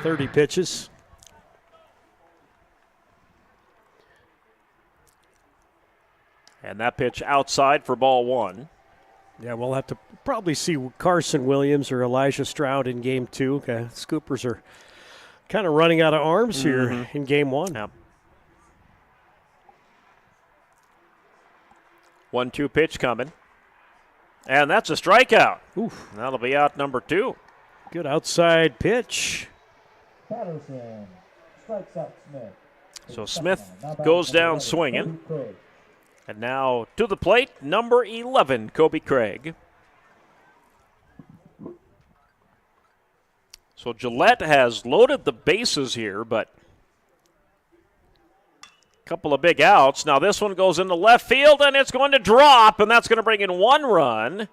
30 pitches. And that pitch outside for ball one. Yeah, we'll have to probably see Carson Williams or Elijah Stroud in game 2. Okay. Scoopers are kind of running out of arms here in game 1. Yep. 1-2 pitch coming. And that's a strikeout. Oof. That'll be out number 2. Good outside pitch. Patterson strikes out Smith. So Smith goes down swinging. And now to the plate, number 11, Kobe Craig. So Gillette has loaded the bases here, but a couple of big outs. Now this one goes into left field, and it's going to drop, and that's going to bring in 1 run.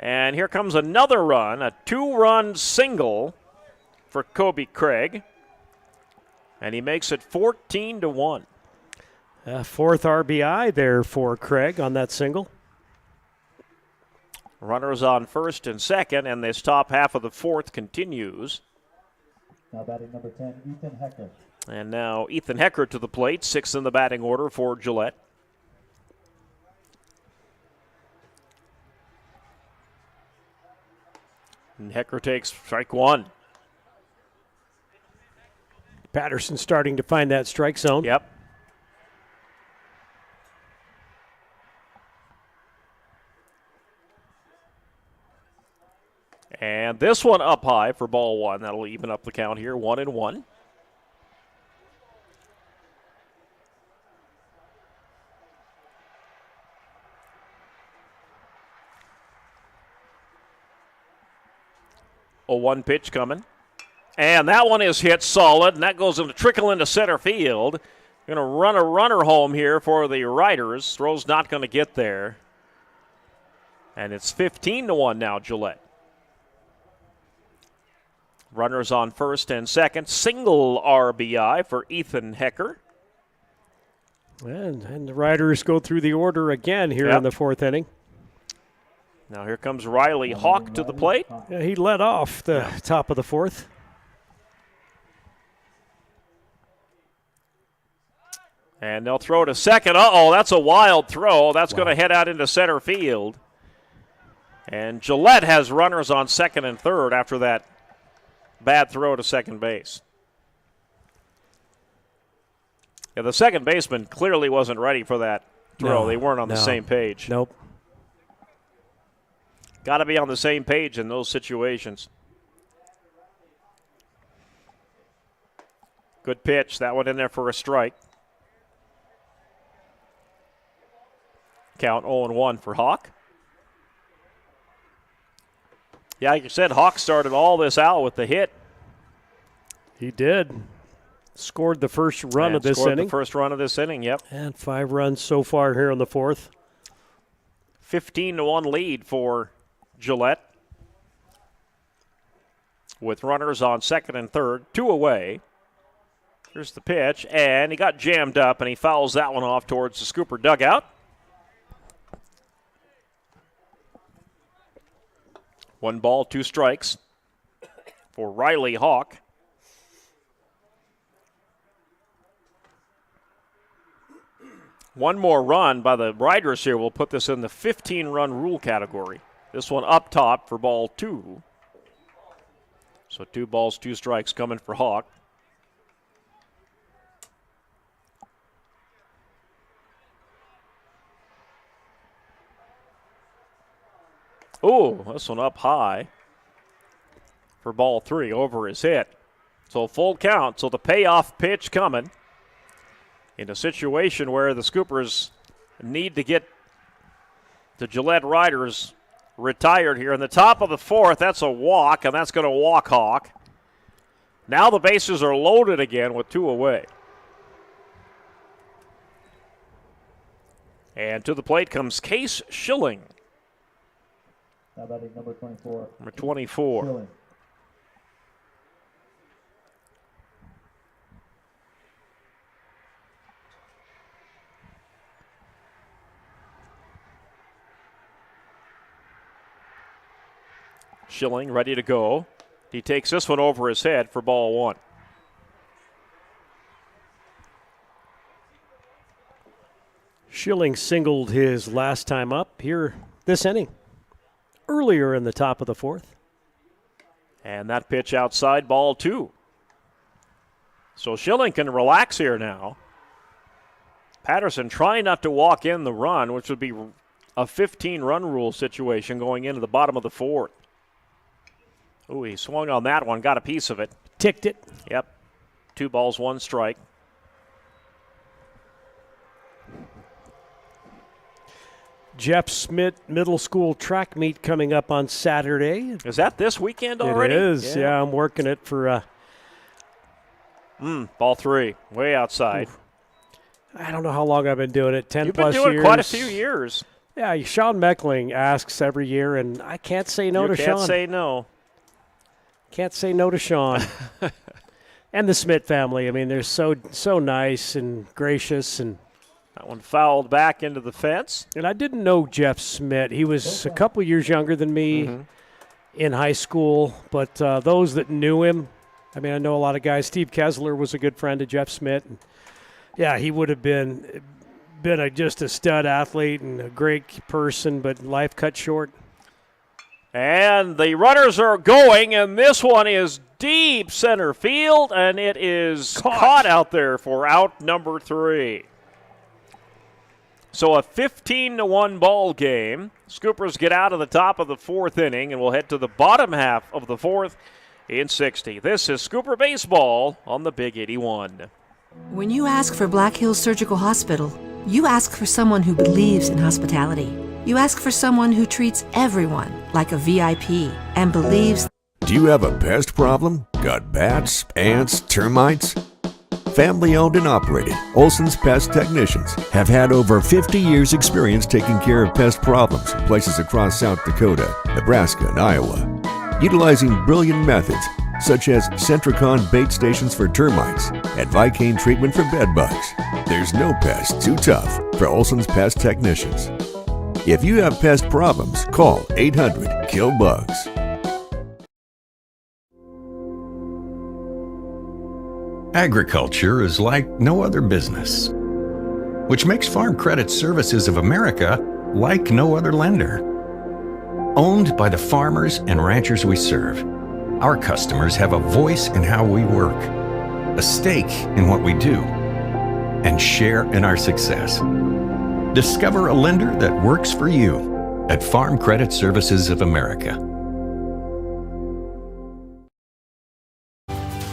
And here comes another run, a 2-run single for Kobe Craig. And he makes it 14-1. 4th RBI there for Craig on that single. Runners on first and second, and this top half of the 4th continues. Now batting number 10, Ethan Hecker. And now Ethan Hecker to the plate, 6th in the batting order for Gillette. And Hecker takes strike 1. Patterson starting to find that strike zone. Yep. And this one up high for ball 1. That'll even up the count here, 1-1. A 1 pitch coming. And that one is hit solid, and that goes into trickle into center field. Going to run a runner home here for the Riders. Throw's not going to get there. And it's 15-1 now, Gillette. Runners on first and second. Single RBI for Ethan Hecker. And the Riders go through the order again here in the 4th inning. Now here comes Riley Hawk to the plate. Yeah, he led off the top of the 4th. And they'll throw to second. Uh-oh, that's a wild throw. That's going to head out into center field. And Gillette has runners on second and third after that bad throw to second base. Yeah, the second baseman clearly wasn't ready for that throw. No, they weren't on the same page. Nope. Got to be on the same page in those situations. Good pitch. That one in there for a strike. Count 0-1 for Hawk. Yeah, like you said, Hawk started all this out with the hit. He did. Scored the first run of this inning. The first run of this inning, yep. And 5 runs so far here in the 4th. 15-1 lead for Gillette. With runners on second and third, 2 away. Here's the pitch, and he got jammed up, and he fouls that one off towards the Scooper dugout. 1 ball, 2 strikes for Riley Hawk. One more run by the Riders here will put this in the 15-run rule category. This one up top for ball 2. So 2 balls, 2 strikes coming for Hawk. Oh, this one up high for ball 3 over his head. So full count. So the payoff pitch coming in a situation where the Scoopers need to get the Gillette Riders retired here. In the top of the 4th, that's a walk, and that's going to walk Hawk. Now the bases are loaded again with 2 away. And to the plate comes Case Schilling. Now batting number 24. Number 24. Schilling. Schilling ready to go. He takes this one over his head for ball 1. Schilling singled his last time up here this inning, earlier in the top of the 4th. And that pitch outside, ball 2. So Schilling can relax here now. Patterson trying not to walk in the run, which would be a 15-run rule situation going into the bottom of the 4th. Ooh, he swung on that one, got a piece of it. Ticked it. Yep. 2 balls, 1 strike. Jeff Smith Middle School track meet coming up on Saturday. Is that this weekend already? It is. Yeah, I'm working it for. Ball 3, way outside. Oof. I don't know how long I've been doing it. 10 You've plus been doing years. it quite a few years. Yeah, Sean Meckling asks every year, and I can't say no to Sean. You can't say no. Can't say no to Sean. And the Smith family. I mean, they're so nice and gracious. And that one fouled back into the fence. I didn't know Jeff Smith. He was a couple years younger than me in high school. But those that knew him, I mean, I know a lot of guys. Steve Kessler was a good friend of Jeff Smith. And yeah, he would have been just a stud athlete and a great person, but life cut short. And the runners are going, and this one is deep center field, and it is caught out there for out number 3. So a 15-1 ball game. Scoopers get out of the top of the 4th inning, and we'll head to the bottom half of the 4th in 60. This is Scooper Baseball on the Big 81. When you ask for Black Hills Surgical Hospital, you ask for someone who believes in hospitality. You ask for someone who treats everyone like a VIP and believes. Do you have a pest problem? Got bats, ants, termites? Family owned and operated, Olson's Pest Technicians have had over 50 years experience taking care of pest problems in places across South Dakota, Nebraska, and Iowa. Utilizing brilliant methods such as Centricon bait stations for termites and Vicane treatment for bed bugs. There's no pest too tough for Olson's Pest Technicians. If you have pest problems, call 800-KILL-BUGS. Agriculture is like no other business, which makes Farm Credit Services of America like no other lender. Owned by the farmers and ranchers we serve, our customers have a voice in how we work, a stake in what we do, and share in our success. Discover a lender that works for you at Farm Credit Services of America.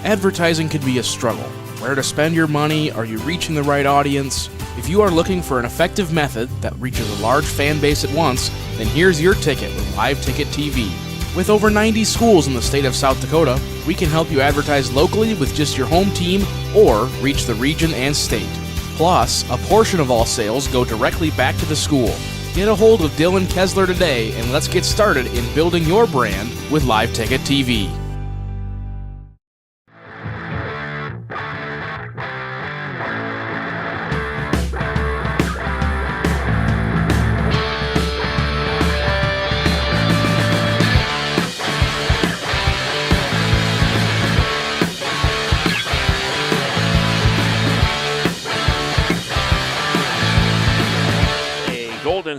Advertising can be a struggle. Where to spend your money? Are you reaching the right audience? If you are looking for an effective method that reaches a large fan base at once, then here's your ticket with Live Ticket TV. With over 90 schools in the state of South Dakota, we can help you advertise locally with just your home team or reach the region and state. Plus, a portion of all sales go directly back to the school. Get a hold of Dylan Kessler today and let's get started in building your brand with Live Ticket TV.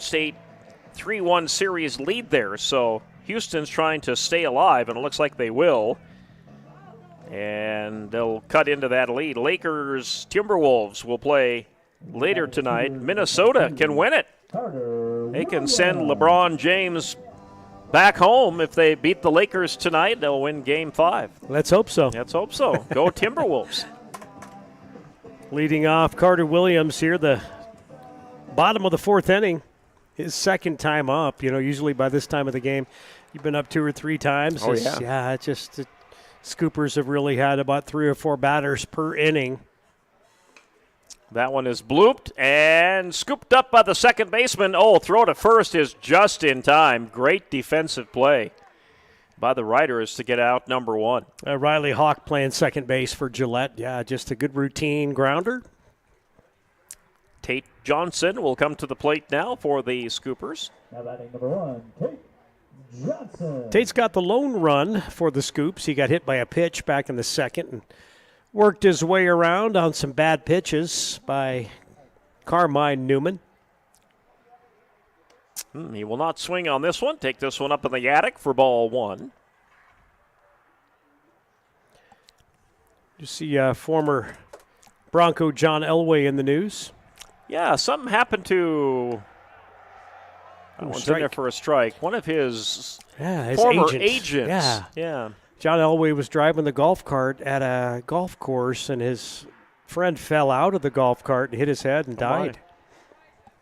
State 3-1 series lead there, so Houston's trying to stay alive, and it looks like they will. And they'll cut into that lead. Lakers Timberwolves will play later tonight. Minnesota can win it. They can send LeBron James back home. If they beat the Lakers tonight, they'll win Game 5. Let's hope so. Let's hope so. Go Timberwolves. Leading off, Carter Williams here, the bottom of the 4th inning. His second time up. You know, usually by this time of the game, you've been up 2 or 3 times. Oh, yeah. Yeah, Scoopers have really had about 3 or 4 batters per inning. That one is blooped and scooped up by the second baseman. Oh, throw to first is just in time. Great defensive play by the Riders to get out number 1. Riley Hawk playing second base for Gillette. Yeah, just a good routine grounder. Tate Johnson will come to the plate now for the Scoopers. Now batting number 1, Tate Johnson. Tate's got the lone run for the Scoops. He got hit by a pitch back in the second and worked his way around on some bad pitches by Carmine Newman. He will not swing on this one. Take this one up in the attic for ball 1. You see former Bronco John Elway in the news. Yeah, something happened to... That one's in there for a strike. One of his former agents. Yeah. John Elway was driving the golf cart at a golf course, and his friend fell out of the golf cart and hit his head and died.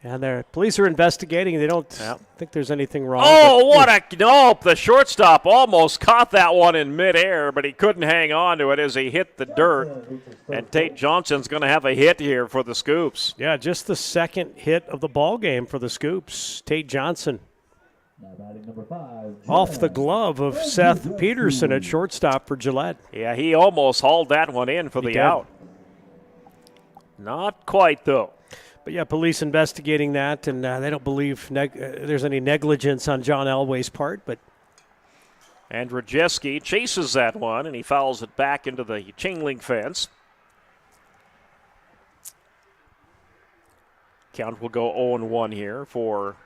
And the police are investigating. They don't think there's anything wrong. Oh, what a nope! The shortstop almost caught that one in midair, but he couldn't hang on to it as he hit the dirt. And Tate Johnson's going to have a hit here for the Scoops. Yeah, just the second hit of the ball game for the Scoops. Tate Johnson. Now batting number 5. Off the glove of Seth Peterson at shortstop for Gillette. Yeah, he almost hauled that one in for the out. Not quite, though. But, yeah, police investigating that, and they don't believe there's any negligence on John Elway's part. But Andrzejewski chases that one, and he fouls it back into the chain link fence. Count will go 0-1 here for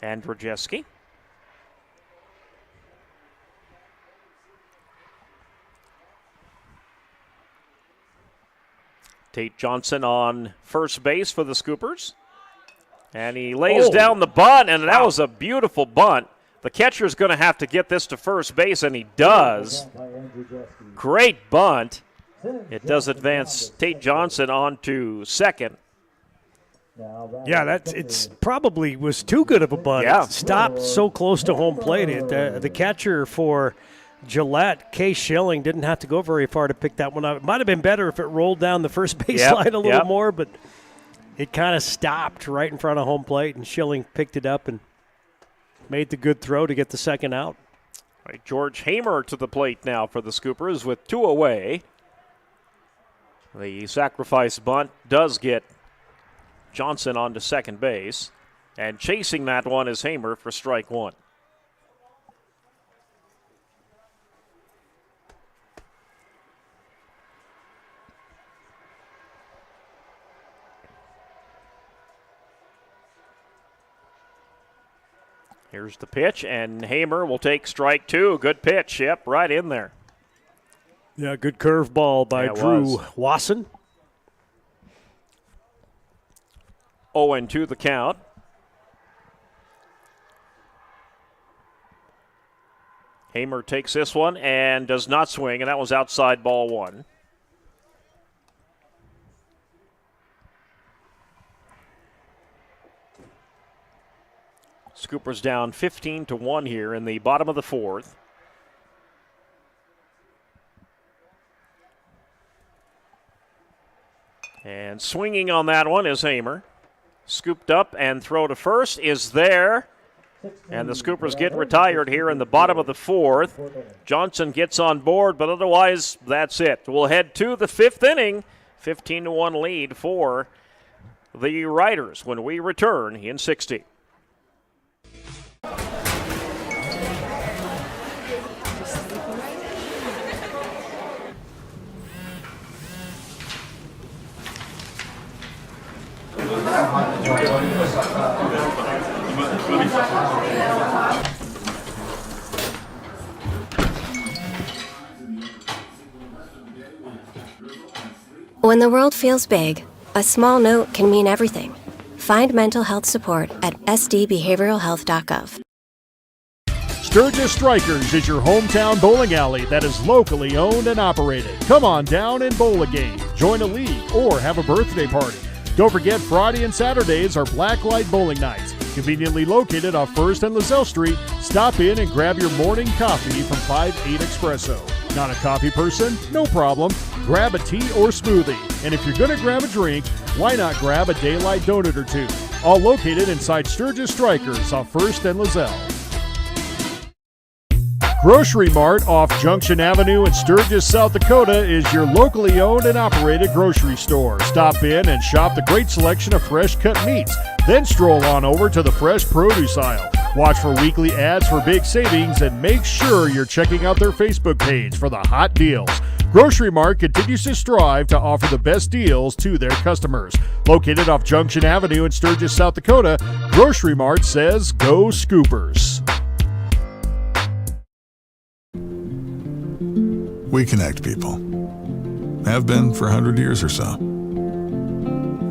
Andrzejewski. Tate Johnson on first base for the Scoopers. And he lays down the bunt, and that was a beautiful bunt. The catcher's going to have to get this to first base, and he does. Great bunt. It does advance Tate Johnson on to second. Yeah, it's probably was too good of a bunt. Yeah. It stopped so close to home plate. The catcher for Gillette, Kay Schilling, didn't have to go very far to pick that one up. It might have been better if it rolled down the first base line a little more, but it kind of stopped right in front of home plate, and Schilling picked it up and made the good throw to get the second out. Right, George Hamer to the plate now for the Scoopers with 2 away. The sacrifice bunt does get Johnson onto second base, and chasing that one is Hamer for strike 1. Here's the pitch, and Hamer will take strike 2. Good pitch, right in there. Yeah, good curveball by Drew Wasson. 0-2 the count. Hamer takes this one and does not swing, and that was outside ball 1. Scoopers down 15-1 here in the bottom of the 4th. And swinging on that one is Hamer. Scooped up and throw to first is there. And the Scoopers get retired here in the bottom of the 4th. Johnson gets on board, but otherwise that's it. We'll head to the 5th inning. 15-1 lead for the Riders when we return in 60. When the world feels big, a small note can mean everything. Find mental health support at sdbehavioralhealth.gov. Sturgis Strikers is your hometown bowling alley that is locally owned and operated. Come on down and bowl a game, join a league, or have a birthday party. Don't forget Friday and Saturdays are Blacklight Bowling Nights. Conveniently located off 1st and Lozelle Street, stop in and grab your morning coffee from 5-8 Espresso. Not a coffee person? No problem. Grab a tea or smoothie. And if you're going to grab a drink, why not grab a Daylight Donut or 2? All located inside Sturgis Strikers off 1st and Lozelle. Grocery Mart off Junction Avenue in Sturgis, South Dakota is your locally owned and operated grocery store. Stop in and shop the great selection of fresh cut meats. Then stroll on over to the fresh produce aisle, Watch for weekly ads for big savings and make sure you're checking out their Facebook page for the hot deals. Grocery Mart continues to strive to offer the best deals to their customers. Located off Junction Avenue in Sturgis, South Dakota, Grocery Mart says go Scoopers. We connect people. Have been for 100 years or so.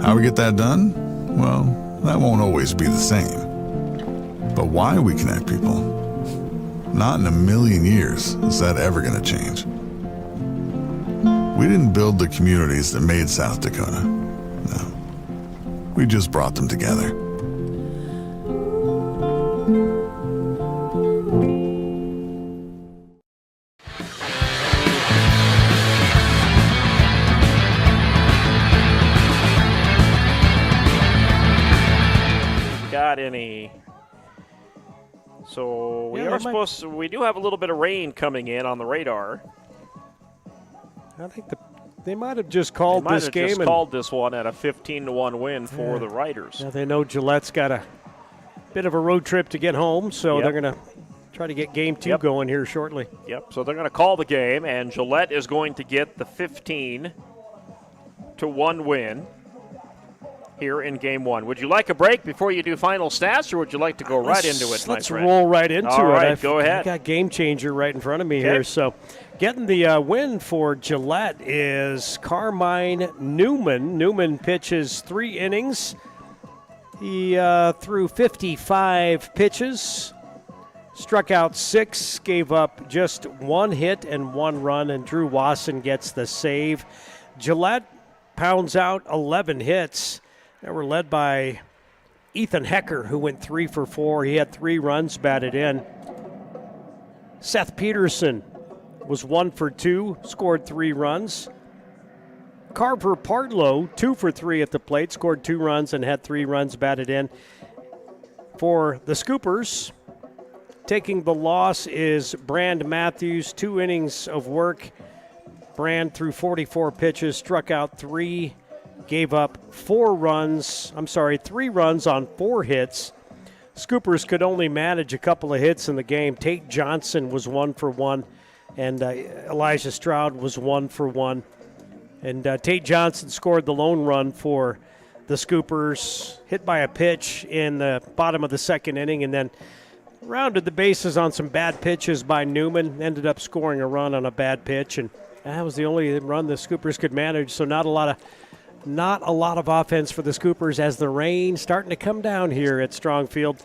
How we get that done? Well, that won't always be the same. But why we connect people? Not in a million years is that ever going to change. We didn't build the communities that made South Dakota. No. We just brought them together. Got any? So we do have a little bit of rain coming in on the radar. I think they might have just called this game. Just called this one at a 15-1 win for the Riders. Yeah, they know Gillette's got a bit of a road trip to get home, so they're going to try to get game 2 going here shortly. Yep, so they're going to call the game, and Gillette is going to get the 15-1 win here in game 1. Would you like a break before you do final stats, or would you like to go right into it, Let's roll right into it. All right, go ahead. I got Game Changer right in front of me here. So getting the win for Gillette is Carmine Newman. Newman pitches 3 innings. He threw 55 pitches, struck out 6, gave up just 1 hit and 1 run, and Drew Wasson gets the save. Gillette pounds out 11 hits. They were led by Ethan Hecker, who went 3 for 4. He had 3 runs batted in. Seth Peterson was 1 for 2, scored 3 runs. Carver Partlow, 2 for 3 at the plate, scored 2 runs and had 3 runs batted in. For the Scoopers, taking the loss is Brand Matthews, 2 innings of work. Brand threw 44 pitches, struck out 3, gave up 3 runs on 4 hits. Scoopers could only manage a couple of hits in the game. Tate Johnson was 1 for 1, and Elijah Stroud was 1 for 1. And Tate Johnson scored the lone run for the Scoopers, hit by a pitch in the bottom of the 2nd inning, and then rounded the bases on some bad pitches by Newman, ended up scoring a run on a bad pitch, and that was the only run the Scoopers could manage, so not a lot of offense for the Scoopers as the rain starting to come down here at Strong Field.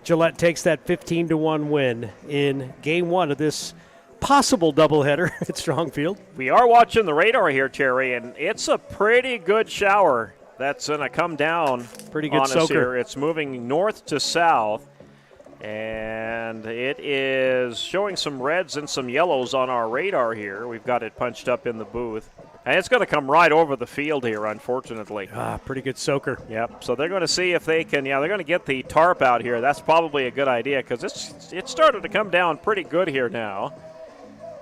Gillette takes that 15-1 win in Game 1 of this possible doubleheader at Strong Field. We are watching the radar here, Terry, and it's a pretty good shower that's going to come down pretty good on us soaker here. It's moving north to south, and it is showing some reds and some yellows on our radar here. We've got it punched up in the booth. And it's going to come right over the field here, unfortunately. Pretty good soaker. Yep. So they're going to see if they can, they're going to get the tarp out here. That's probably a good idea because it started to come down pretty good here now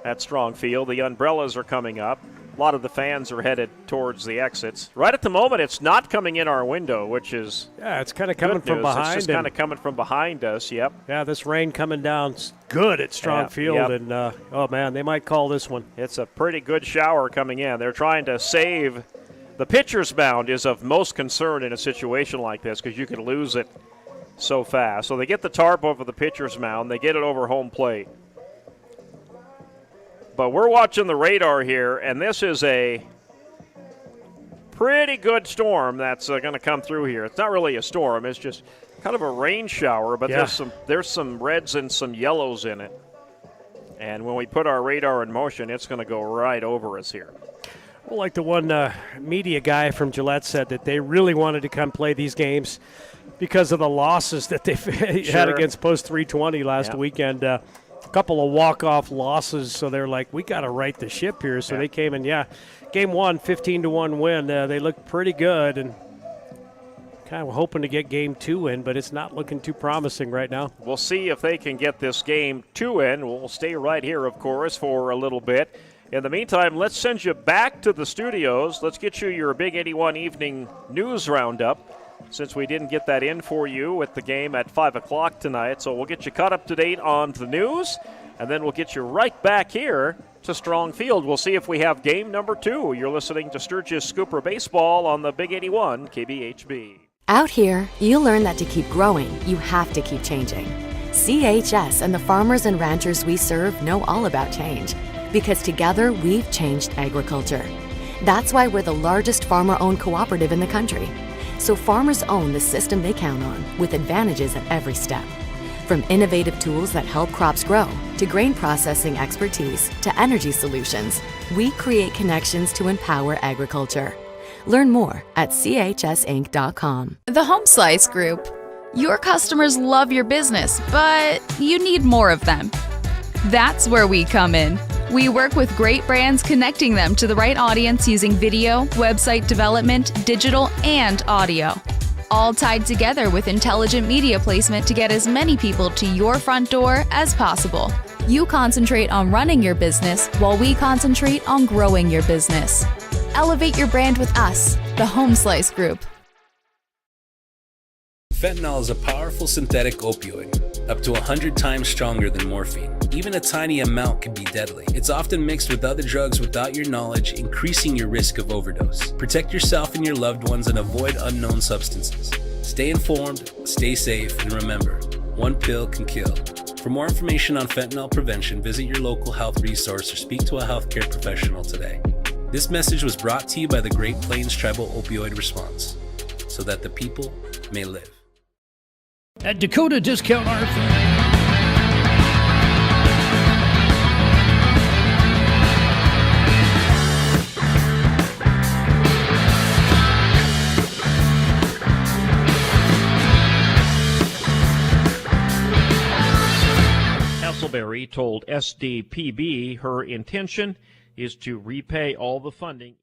at Strong Field. The umbrellas are coming up. A lot of the fans are headed towards the exits. Right at the moment, it's not coming in our window, which is it's kind of coming from behind. It's just kind of coming from behind us, yep. Yeah, this rain coming down good at Strong Field, and oh, man, they might call this one. It's a pretty good shower coming in. They're trying to save. The pitcher's mound is of most concern in a situation like this because you could lose it so fast. So they get the tarp over the pitcher's mound. They get it over home plate. But we're watching the radar here, and this is a pretty good storm that's going to come through here. It's not really a storm. It's just kind of a rain shower, but there's some reds and some yellows in it. And when we put our radar in motion, it's going to go right over us here. Well, like the one media guy from Gillette said, that they really wanted to come play these games because of the losses that they've had against Post 320 last weekend. A couple of walk-off losses, so they're like, we got to right the ship here. So they came in, Game 1, 15-1 win. They looked pretty good, and kind of hoping to get Game 2 in, but it's not looking too promising right now. We'll see if they can get this Game 2 in. We'll stay right here, of course, for a little bit. In the meantime, let's send you back to the studios. Let's get you your Big 81 Evening News Roundup. since we didn't get that in for you with the game at 5 o'clock tonight. So we'll get you caught up to date on the news, and then we'll get you right back here to Strong Field. We'll see if we have game number 2. You're listening to Sturgis Scooper Baseball on the Big 81 KBHB. Out here, you learn that to keep growing, you have to keep changing. CHS and the farmers and ranchers we serve know all about change, because together we've changed agriculture. That's why we're the largest farmer-owned cooperative in the country. So farmers own the system they count on, with advantages at every step. From innovative tools that help crops grow, to grain processing expertise, to energy solutions, we create connections to empower agriculture. Learn more at chsinc.com. The Home Slice Group. Your customers love your business, but you need more of them. That's where we come in. We work with great brands, connecting them to the right audience using video, website development, digital, and audio. All tied together with intelligent media placement to get as many people to your front door as possible. You concentrate on running your business while we concentrate on growing your business. Elevate your brand with us, the Home Slice Group. Fentanyl is a powerful synthetic opioid, up to 100 times stronger than morphine. Even a tiny amount can be deadly. It's often mixed with other drugs without your knowledge, increasing your risk of overdose. Protect yourself and your loved ones and avoid unknown substances. Stay informed, stay safe, and remember, one pill can kill. For more information on fentanyl prevention, visit your local health resource or speak to a healthcare professional today. This message was brought to you by the Great Plains Tribal Opioid Response, so that the people may live. At Dakota Discount RV. Hasselberry told SDPB her intention is to repay all the funding